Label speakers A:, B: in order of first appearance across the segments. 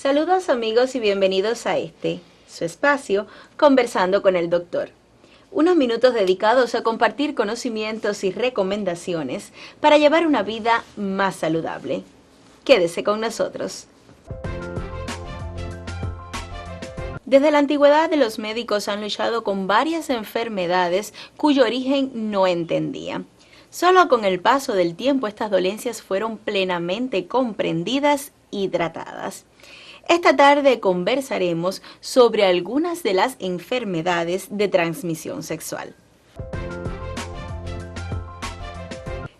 A: Saludos amigos y bienvenidos a su espacio, Conversando con el Doctor. Unos minutos dedicados a compartir conocimientos y recomendaciones para llevar una vida más saludable. Quédese con nosotros. Desde la antigüedad los médicos han luchado con varias enfermedades cuyo origen no entendían. Solo con el paso del tiempo estas dolencias fueron plenamente comprendidas y tratadas. Esta tarde conversaremos sobre algunas de las enfermedades de transmisión sexual.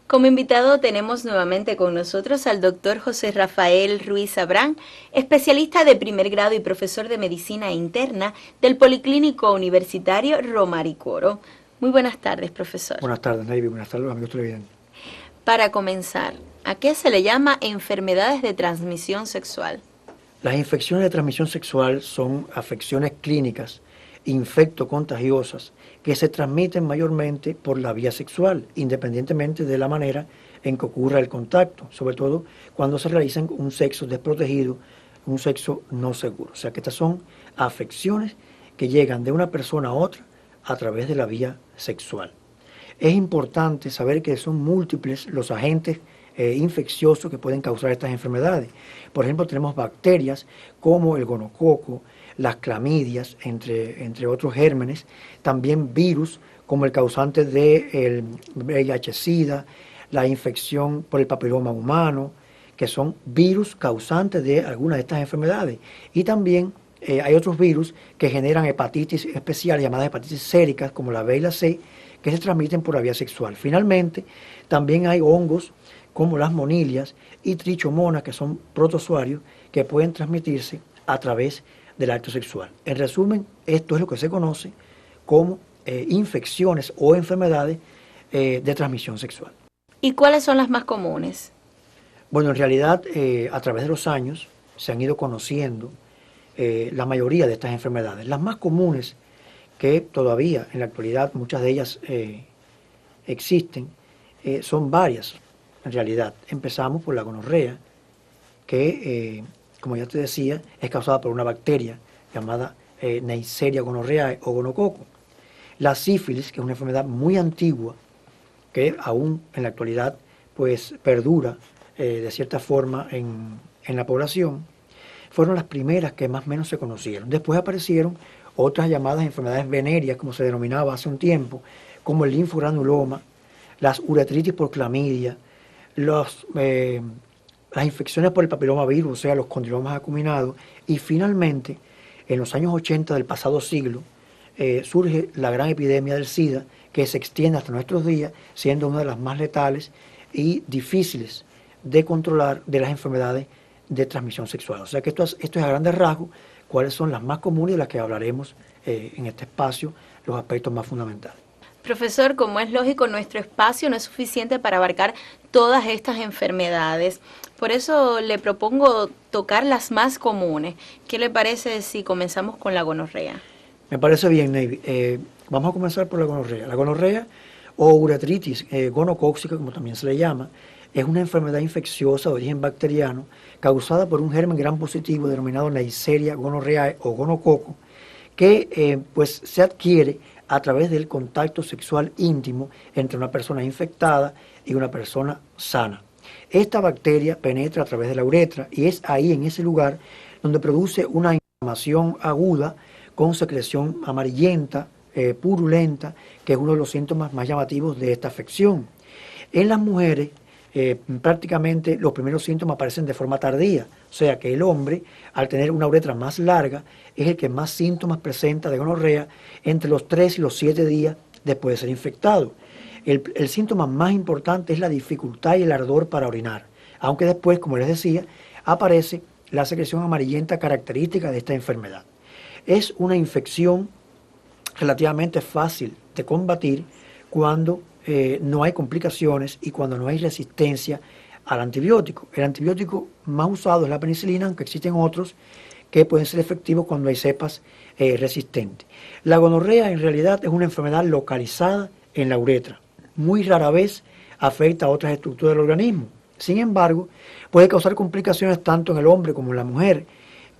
A: Como invitado tenemos nuevamente con nosotros al doctor José Rafael Ruiz Abrán, especialista de primer grado y profesor de medicina interna del Policlínico Universitario Romari Coro. Muy buenas tardes, profesor.
B: Buenas tardes, Navy. Buenas tardes, amigos televidentes.
A: Para comenzar, ¿a qué se le llama enfermedades de transmisión sexual?
B: Las infecciones de transmisión sexual son afecciones clínicas infectocontagiosas que se transmiten mayormente por la vía sexual, independientemente de la manera en que ocurra el contacto, sobre todo cuando se realizan un sexo desprotegido, un sexo no seguro. O sea que estas son afecciones que llegan de una persona a otra a través de la vía sexual. Es importante saber que son múltiples los agentes infecciosos que pueden causar estas enfermedades. Por ejemplo, tenemos bacterias como el gonococo, las clamidias, entre otros gérmenes, también virus como el causante del VIH-Sida, la infección por el papiloma humano, que son virus causantes de algunas de estas enfermedades. Y también hay otros virus que generan hepatitis especiales, llamadas hepatitis séricas, como la B y la C, que se transmiten por la vía sexual. Finalmente, también hay hongos como las monilias y trichomonas, que son protozoarios que pueden transmitirse a través del acto sexual. En resumen, esto es lo que se conoce como infecciones o enfermedades de transmisión sexual.
A: ¿Y cuáles son las más comunes?
B: Bueno, en realidad, a través de los años se han ido conociendo la mayoría de estas enfermedades. Las más comunes, que todavía en la actualidad muchas de ellas existen, son varias. En realidad, empezamos por la gonorrea, que, como ya te decía, es causada por una bacteria llamada Neisseria gonorrhoeae o gonococo. La sífilis, que es una enfermedad muy antigua, que aún en la actualidad pues perdura de cierta forma en la población, fueron las primeras que más o menos se conocieron. Después aparecieron otras llamadas enfermedades venéreas, como se denominaba hace un tiempo, como el linfogranuloma, las uretritis por clamidia, las infecciones por el papiloma virus, o sea, los condrilomas acuminados, y finalmente, en los años 80 del pasado siglo, surge la gran epidemia del SIDA, que se extiende hasta nuestros días, siendo una de las más letales y difíciles de controlar de las enfermedades de transmisión sexual. O sea que esto es a grandes rasgos cuáles son las más comunes y de las que hablaremos en este espacio, los aspectos más fundamentales.
A: Profesor, como es lógico, nuestro espacio no es suficiente para abarcar todas estas enfermedades. Por eso le propongo tocar las más comunes. ¿Qué le parece si comenzamos con la gonorrea?
B: Me parece bien, Navy. Vamos a comenzar por la gonorrea. La gonorrea o uretritis gonocóxica, como también se le llama, es una enfermedad infecciosa de origen bacteriano causada por un germen gram positivo denominado Neisseria gonorrhoeae o gonococo, que pues se adquiere a través del contacto sexual íntimo entre una persona infectada y una persona sana. Esta bacteria penetra a través de la uretra y es ahí, en ese lugar, donde produce una inflamación aguda con secreción amarillenta, purulenta, que es uno de los síntomas más llamativos de esta afección. En las mujeres, prácticamente los primeros síntomas aparecen de forma tardía, o sea que el hombre, al tener una uretra más larga, es el que más síntomas presenta de gonorrea entre los 3 y los 7 días después de ser infectado. El síntoma más importante es la dificultad y el ardor para orinar, aunque después, como les decía, aparece la secreción amarillenta característica de esta enfermedad. Es una infección relativamente fácil de combatir cuando no hay complicaciones y cuando no hay resistencia al antibiótico. El antibiótico más usado es la penicilina, aunque existen otros que pueden ser efectivos cuando hay cepas resistentes. La gonorrea en realidad es una enfermedad localizada en la uretra. Muy rara vez afecta a otras estructuras del organismo. Sin embargo, puede causar complicaciones tanto en el hombre como en la mujer,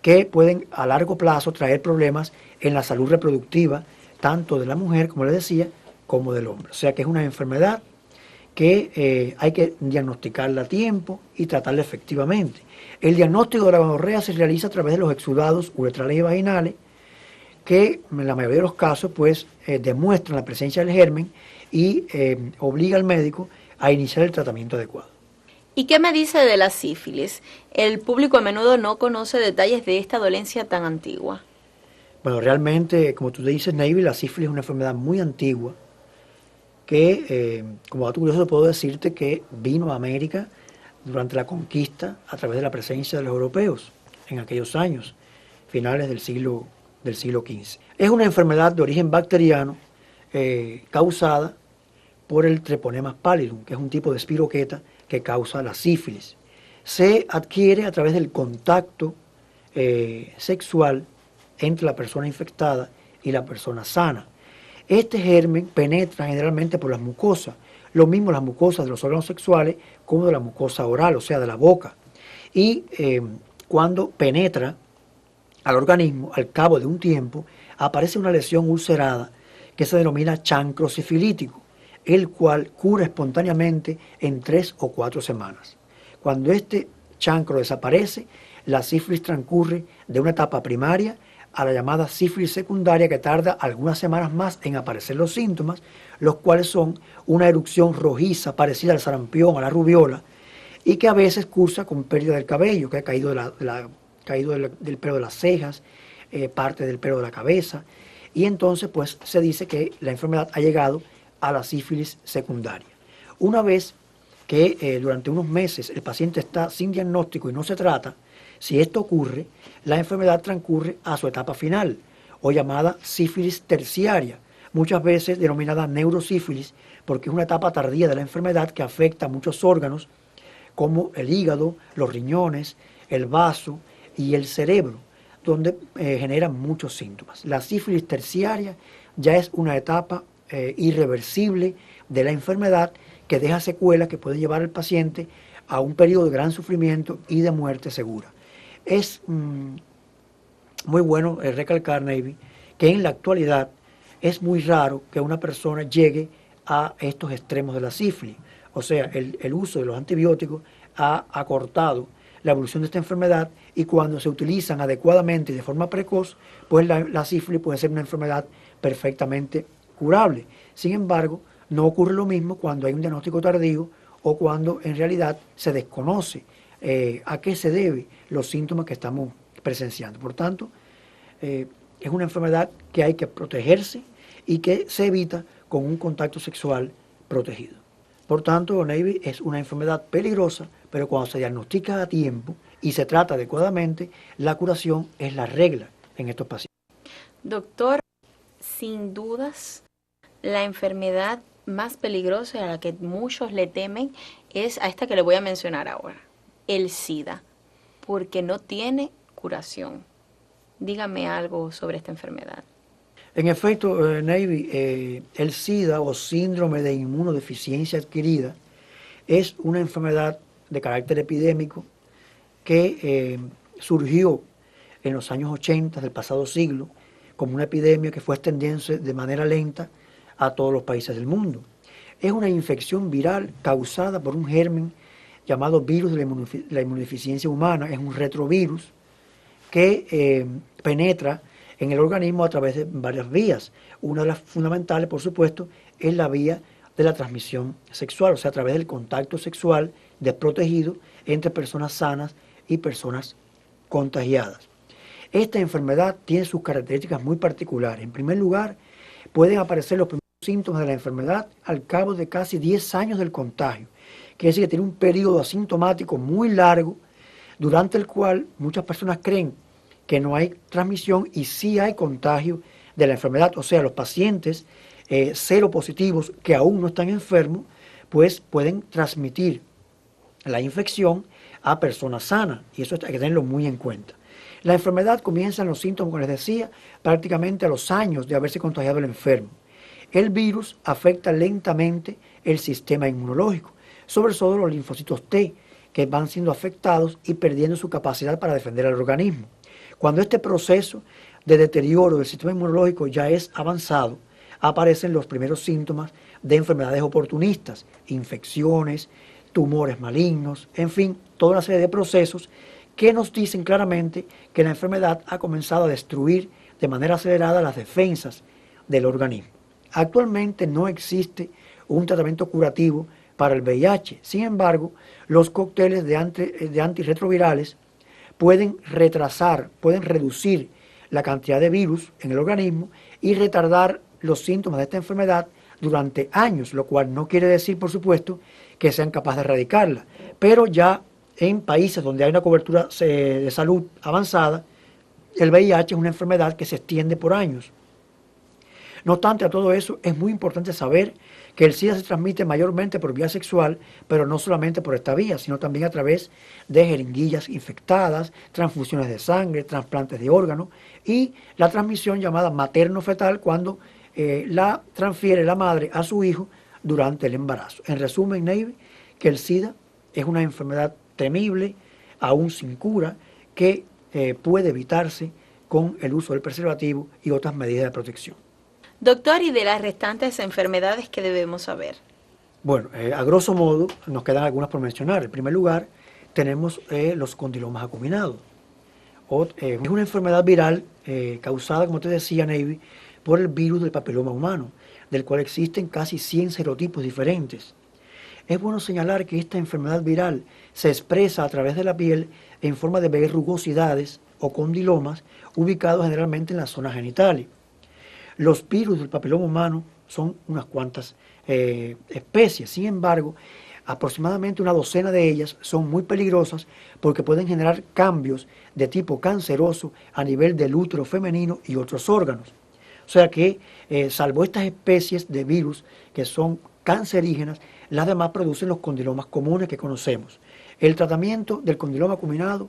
B: que pueden a largo plazo traer problemas en la salud reproductiva, tanto de la mujer, como les decía, como del hombre. O sea que es una enfermedad que hay que diagnosticarla a tiempo y tratarla efectivamente. El diagnóstico de la gonorrea se realiza a través de los exudados uretrales y vaginales, que en la mayoría de los casos pues demuestran la presencia del germen y obliga al médico a iniciar el tratamiento adecuado.
A: ¿Y qué me dice de la sífilis? El público a menudo no conoce detalles de esta dolencia tan antigua.
B: Bueno, realmente, como tú dices, Navy, la sífilis es una enfermedad muy antigua que, como dato curioso, puedo decirte que vino a América durante la conquista a través de la presencia de los europeos en aquellos años, finales del siglo XV. Es una enfermedad de origen bacteriano causada por el Treponema pallidum, que es un tipo de espiroqueta que causa la sífilis. Se adquiere a través del contacto sexual entre la persona infectada y la persona sana. Este germen penetra generalmente por las mucosas, lo mismo las mucosas de los órganos sexuales como de la mucosa oral, o sea, de la boca. Y cuando penetra al organismo, al cabo de un tiempo, aparece una lesión ulcerada que se denomina chancro sifilítico, el cual cura espontáneamente en 3 o 4 semanas. Cuando este chancro desaparece, la sífilis transcurre de una etapa primaria a la llamada sífilis secundaria, que tarda algunas semanas más en aparecer los síntomas, los cuales son una erupción rojiza parecida al sarampión, a la rubiola, y que a veces cursa con pérdida del cabello, que ha caído, del pelo de las cejas, parte del pelo de la cabeza, y entonces pues se dice que la enfermedad ha llegado a la sífilis secundaria. Una vez que durante unos meses el paciente está sin diagnóstico y no se trata, si esto ocurre, la enfermedad transcurre a su etapa final, o llamada sífilis terciaria, muchas veces denominada neurosífilis, porque es una etapa tardía de la enfermedad que afecta a muchos órganos, como el hígado, los riñones, el vaso y el cerebro, donde generan muchos síntomas. La sífilis terciaria ya es una etapa irreversible de la enfermedad que deja secuelas que pueden llevar al paciente a un periodo de gran sufrimiento y de muerte segura. Es muy bueno recalcar, Navy, que en la actualidad es muy raro que una persona llegue a estos extremos de la sífilis. O sea, el uso de los antibióticos ha acortado la evolución de esta enfermedad, y cuando se utilizan adecuadamente y de forma precoz, pues la sífilis puede ser una enfermedad perfectamente curable. Sin embargo, no ocurre lo mismo cuando hay un diagnóstico tardío o cuando en realidad se desconoce a qué se debe los síntomas que estamos presenciando. Por tanto, es una enfermedad que hay que protegerse y que se evita con un contacto sexual protegido. Por tanto, Navy, es una enfermedad peligrosa, pero cuando se diagnostica a tiempo y se trata adecuadamente, la curación es la regla en estos pacientes.
A: Doctor, sin dudas, la enfermedad más peligrosa y a la que muchos le temen es a esta que le voy a mencionar ahora, el SIDA, porque no tiene curación. Dígame algo sobre esta enfermedad.
B: En efecto, Navy, el SIDA o síndrome de inmunodeficiencia adquirida es una enfermedad de carácter epidémico que surgió en los años 80 del pasado siglo como una epidemia que fue extendiéndose de manera lenta a todos los países del mundo. Es una infección viral causada por un germen llamado virus de la inmunodeficiencia humana. Es un retrovirus que penetra en el organismo a través de varias vías. Una de las fundamentales, por supuesto, es la vía de la transmisión sexual, o sea, a través del contacto sexual desprotegido entre personas sanas y personas contagiadas. Esta enfermedad tiene sus características muy particulares. En primer lugar, pueden aparecer los primeros síntomas de la enfermedad al cabo de casi 10 años del contagio. Quiere decir que tiene un periodo asintomático muy largo, durante el cual muchas personas creen que no hay transmisión y sí hay contagio de la enfermedad. O sea, los pacientes seropositivos que aún no están enfermos, pues pueden transmitir la infección a personas sanas, y eso hay que tenerlo muy en cuenta. La enfermedad comienza en los síntomas, como les decía, prácticamente a los años de haberse contagiado el enfermo. El virus afecta lentamente el sistema inmunológico, sobre todo los linfocitos T, que van siendo afectados y perdiendo su capacidad para defender al organismo. Cuando este proceso de deterioro del sistema inmunológico ya es avanzado, aparecen los primeros síntomas de enfermedades oportunistas, infecciones, tumores malignos, en fin, toda una serie de procesos que nos dicen claramente que la enfermedad ha comenzado a destruir de manera acelerada las defensas del organismo. Actualmente no existe un tratamiento curativo para el VIH. Sin embargo, los cócteles de antirretrovirales pueden retrasar, pueden reducir la cantidad de virus en el organismo y retardar los síntomas de esta enfermedad durante años, lo cual no quiere decir, por supuesto, que sean capaces de erradicarla. Pero ya en países donde hay una cobertura de salud avanzada, el VIH es una enfermedad que se extiende por años. No obstante, a todo eso es muy importante saber que el SIDA se transmite mayormente por vía sexual, pero no solamente por esta vía, sino también a través de jeringuillas infectadas, transfusiones de sangre, trasplantes de órganos y la transmisión llamada materno-fetal cuando la transfiere la madre a su hijo durante el embarazo. En resumen, Neive, que el SIDA es una enfermedad temible, aún sin cura, que puede evitarse con el uso del preservativo y otras medidas de protección.
A: Doctor, ¿y de las restantes enfermedades qué debemos saber?
B: Bueno, a grosso modo nos quedan algunas por mencionar. En primer lugar, tenemos los condilomas acuminados. Es una enfermedad viral causada, como te decía, Neive, por el virus del papiloma humano, del cual existen casi 100 serotipos diferentes. Es bueno señalar que esta enfermedad viral se expresa a través de la piel en forma de verrugosidades o condilomas ubicados generalmente en las zonas genitales. Los virus del papiloma humano son unas cuantas especies, sin embargo, aproximadamente una docena de ellas son muy peligrosas porque pueden generar cambios de tipo canceroso a nivel del útero femenino y otros órganos. O sea que, salvo estas especies de virus que son cancerígenas, las demás producen los condilomas comunes que conocemos. El tratamiento del condiloma acuminado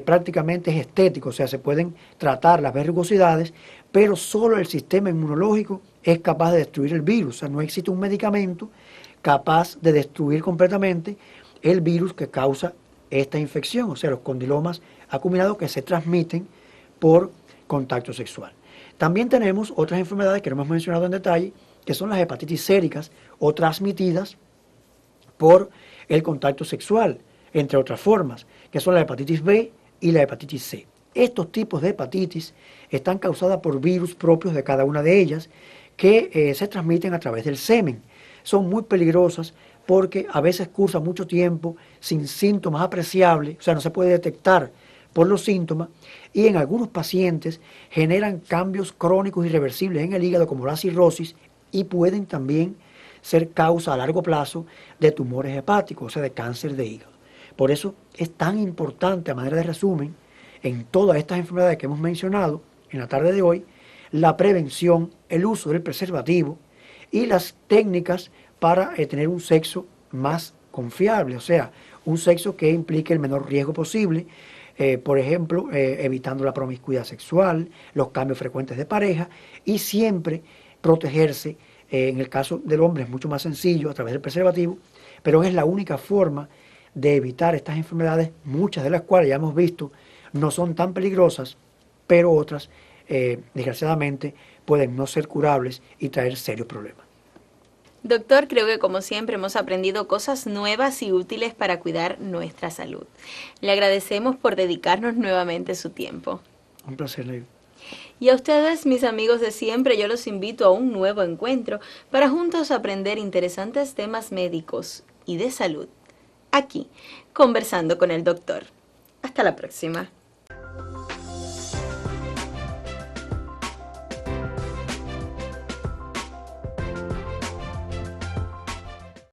B: prácticamente es estético, o sea, se pueden tratar las verrugosidades, pero solo el sistema inmunológico es capaz de destruir el virus. O sea, no existe un medicamento capaz de destruir completamente el virus que causa esta infección, o sea, los condilomas acuminados que se transmiten por contacto sexual. También tenemos otras enfermedades que no hemos mencionado en detalle, que son las hepatitis séricas o transmitidas por el contacto sexual, entre otras formas, que son la hepatitis B y la hepatitis C. Estos tipos de hepatitis están causadas por virus propios de cada una de ellas que se transmiten a través del semen. Son muy peligrosas porque a veces cursan mucho tiempo sin síntomas apreciables, o sea, no se puede detectar por los síntomas, y en algunos pacientes generan cambios crónicos irreversibles en el hígado como la cirrosis y pueden también ser causa a largo plazo de tumores hepáticos, o sea, de cáncer de hígado. Por eso es tan importante, a manera de resumen, en todas estas enfermedades que hemos mencionado en la tarde de hoy, la prevención, el uso del preservativo y las técnicas para tener un sexo más confiable, o sea, un sexo que implique el menor riesgo posible, por ejemplo, evitando la promiscuidad sexual, los cambios frecuentes de pareja y siempre protegerse. En el caso del hombre es mucho más sencillo a través del preservativo, pero es la única forma de evitar estas enfermedades, muchas de las cuales ya hemos visto no son tan peligrosas, pero otras, desgraciadamente, pueden no ser curables y traer serios problemas.
A: Doctor, creo que como siempre hemos aprendido cosas nuevas y útiles para cuidar nuestra salud. Le agradecemos por dedicarnos nuevamente su tiempo.
B: Un placer, Neive.
A: Y a ustedes, mis amigos de siempre, yo los invito a un nuevo encuentro para juntos aprender interesantes temas médicos y de salud. Aquí, conversando con el doctor. Hasta la próxima.